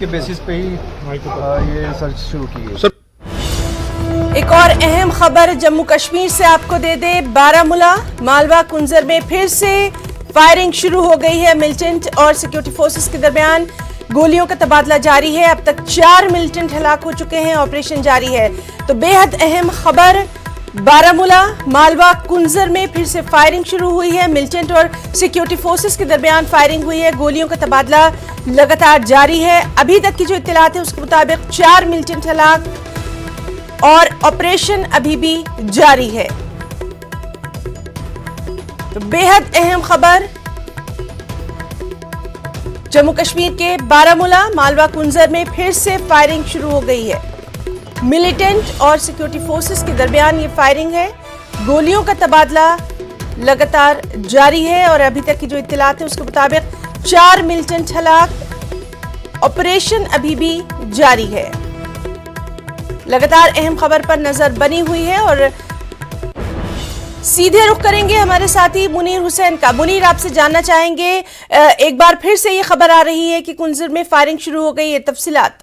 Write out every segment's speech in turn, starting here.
के बेसिस पे ही ये सर्च शुरू की है। एक और अहम खबर जम्मू कश्मीर से आपको दे दे। बारामूला मालवा कुंजर में फिर से फायरिंग शुरू हो गई है। मिलिटेंट और सिक्योरिटी फोर्सेस के दरमियान गोलियों का तबादला जारी है। अब तक 4 मिलिटेंट हलाक हो चुके हैं। ऑपरेशन जारी है। तो बेहद अहम खबर, बारामूला मालवा कुंजर में फिर से फायरिंग शुरू हुई है। मिलिटेंट और सिक्योरिटी फोर्सेस के दरमियान फायरिंग हुई है। गोलियों का तबादला लगातार जारी है। अभी तक की जो इत्तलात है उसके मुताबिक 4 मिलिटेंट हलाक और ऑपरेशन अभी भी जारी है। तो बेहद अहम खबर, जम्मू कश्मीर के बारामूला मालवा कुंजर में फिर से फायरिंग शुरू हो गई है। मिलिटेंट और सिक्योरिटी फोर्सेस के दरमियान ये फायरिंग है। गोलियों का तबादला लगातार जारी है और अभी तक की जो इत्तलात है उसके मुताबिक 4 मिलिटेंट हलाक, ऑपरेशन अभी भी जारी है। लगातार अहम खबर पर नजर बनी हुई है और सीधे रुख करेंगे हमारे साथी मुनीर हुसैन का। मुनीर, आपसे जानना चाहेंगे, एक बार फिर से ये खबर आ रही है कि कुंजर में फायरिंग शुरू हो गई है, तफसीलात।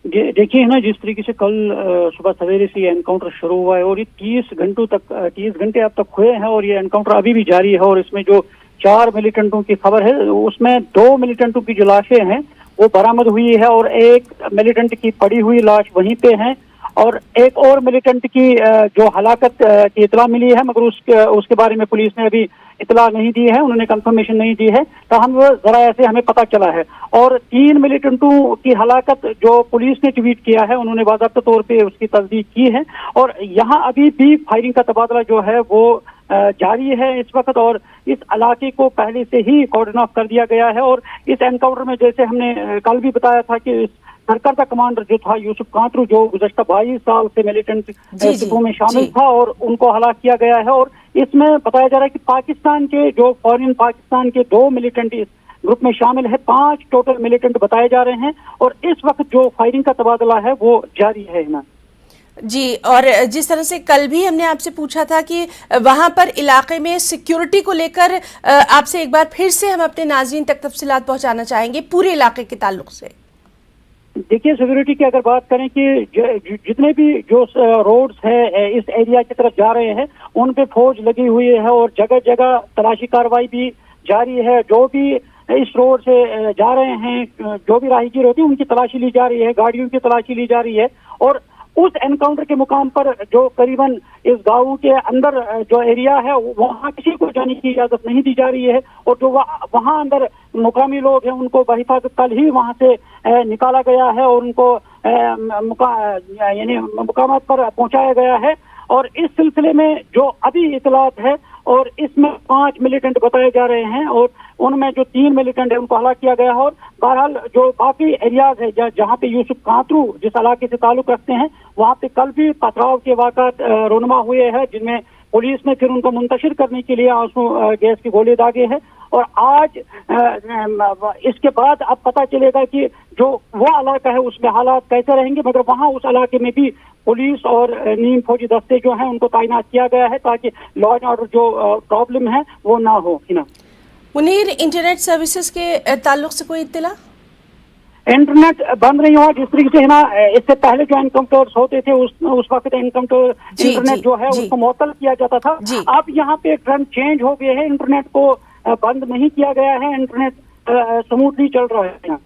देखिए ना, जिस तरीके से कल सुबह सवेरे से ये एनकाउंटर शुरू हुआ है और ये 30 घंटे अब तक हुए हैं और ये एनकाउंटर अभी भी जारी है। और इसमें जो 4 मिलिटेंटों की खबर है उसमें 2 मिलिटेंटों की जो लाशें हैं वो बरामद हुई है और एक मिलिटेंट की पड़ी हुई लाश वहीं पे है और एक और मिलिटेंट की जो हलाकत की इतला मिली है, मगर उसके बारे में पुलिस ने अभी इतला नहीं दी है, उन्होंने कंफर्मेशन नहीं दी है। तो हम जरा ऐसे हमें पता चला है। और 3 मिलिटेंटों की हलाकत जो पुलिस ने ट्वीट किया है, उन्होंने बाज़ाब्ता तौर पे उसकी तस्दीक की है। और यहाँ अभी भी फायरिंग का तबादला जो है वो जारी है इस वक्त और इस इलाके को पहले से ही कॉर्डन ऑफ कर दिया गया है। और इस एनकाउंटर में जैसे हमने कल भी बताया था कि सरकर्दा कमांडर जो था यूसुफ कांतरू, जो गुज़श्ता 22 साल से मिलिटेंट ग्रुपों में शामिल था और उनको हलाक किया गया है। और इसमें बताया जा रहा है कि पाकिस्तान के जो फॉरेन पाकिस्तान के 2 मिलिटेंट इस ग्रुप में शामिल है, 5 टोटल मिलिटेंट बताए जा रहे हैं। और इस वक्त जो फायरिंग का तबादला है वो जारी है ना जी। और जिस तरह से कल भी हमने आपसे पूछा था कि वहां पर इलाके में सिक्योरिटी को लेकर आपसे एक बार फिर से हम अपने नाज़रीन तक तफसीलात पहुंचाना चाहेंगे पूरे इलाके के ताल्लुक से। देखिए, सिक्योरिटी की अगर बात करें कि जितने भी जो रोड्स है इस एरिया की तरफ जा रहे हैं उन पे फौज लगी हुई है और जगह जगह तलाशी कार्रवाई भी जारी है। जो भी इस रोड से जा रहे हैं, जो भी राहगीर होती है उनकी तलाशी ली जा रही है, गाड़ियों की तलाशी ली जा रही है। और उस एनकाउंटर के मुकाम पर जो करीबन इस गांव के अंदर जो एरिया है वहाँ किसी को जाने की इजाजत नहीं दी जा रही है। और जो वहाँ अंदर मुकामी लोग हैं उनको बहिफाजत कल ही वहाँ से निकाला गया है और उनको यानी मुकामात पर पहुँचाया गया है। और इस सिलसिले में जो अभी इतलात है और इसमें 5 मिलिटेंट बताए जा रहे हैं और उनमें जो 3 मिलिटेंट है उनको हलाक किया गया है। और बहरहाल जो बाकी एरियाज है जहाँ पे यूसुफ कांतरू जिस इलाके से ताल्लुक रखते हैं वहाँ पे कल भी पथराव के वाक़ात रोनमा हुए हैं, जिनमें पुलिस ने फिर उनको मुंतशिर करने के लिए आंसू गैस की गोली दागे है। और आज इसके बाद अब पता चलेगा कि जो वो इलाका है उसमें हालात कैसे रहेंगे। मगर वहाँ उस इलाके में भी पुलिस और नीम फौजी दस्ते जो हैं उनको तैनात किया गया है ताकि लॉ एंड ऑर्डर जो प्रॉब्लम है वो ना हो। मुनीर, इंटरनेट सर्विसेज के ताल्लुक से कोई इत्तला? इंटरनेट बंद नहीं हुआ। जिस तरीके से है ना, इससे पहले जो एनकाउंटर्स होते थे उस वक्त इंटरनेट जो है उसको मुअत्तल किया जाता था। अब यहाँ पे ट्रेंड चेंज हो गए हैं, इंटरनेट को बंद नहीं किया गया है, इंटरनेट स्मूथली चल रहा है।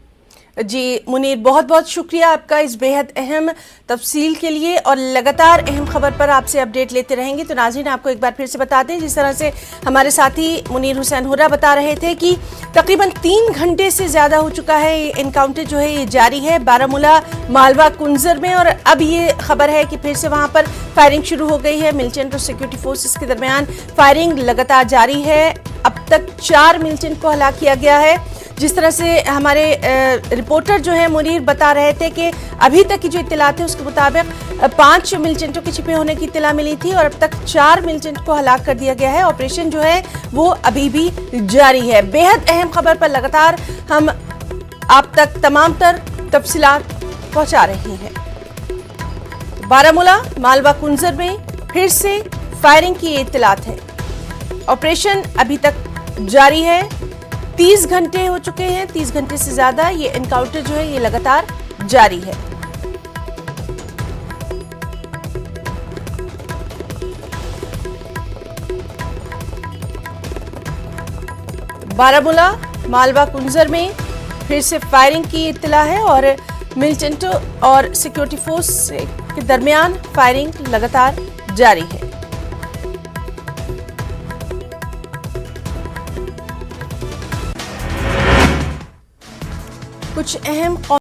जी मुनीर, बहुत बहुत शुक्रिया आपका इस बेहद अहम तफसील के लिए और लगातार अहम खबर पर आपसे अपडेट लेते रहेंगे। तो नाज़रीन, आपको एक बार फिर से बता दें, जिस तरह से हमारे साथी मुनीर हुसैन हुर्रा बता रहे थे कि तकरीबन 3 घंटे से ज़्यादा हो चुका है ये एनकाउंटर जो है ये जारी है बारामूला मालवा कुंजर में। और अब ये खबर है कि फिर से वहाँ पर फायरिंग शुरू हो गई है। मिलिटेंट और सिक्योरिटी फोर्सेस के दरमियान फायरिंग लगातार जारी है। अब तक 4 मिलिटेंट को हलाक किया गया है। जिस तरह से हमारे रिपोर्टर जो है मुनीर बता रहे थे कि अभी तक की जो इत्तलात है उसके मुताबिक 5 मिलिटेंटों के छिपे होने की इत्तला मिली थी और अब तक 4 मिलिटेंट को हलाक कर दिया गया है। ऑपरेशन जो है वो अभी भी जारी है। बेहद अहम खबर पर लगातार हम आप तक तमाम तर तफसीलात पहुंचा रहे हैं। बारामूला मालवा कुंजर में फिर से फायरिंग की इत्तलात है। ऑपरेशन अभी तक जारी है। 30 घंटे हो चुके हैं, 30 घंटे से ज्यादा ये एनकाउंटर जो है ये लगातार जारी है। बारामूला मालवा कुंजर में फिर से फायरिंग की इत्तला है और मिलिटेंट और सिक्योरिटी फोर्स के दरमियान फायरिंग लगातार जारी है। कुछ अहम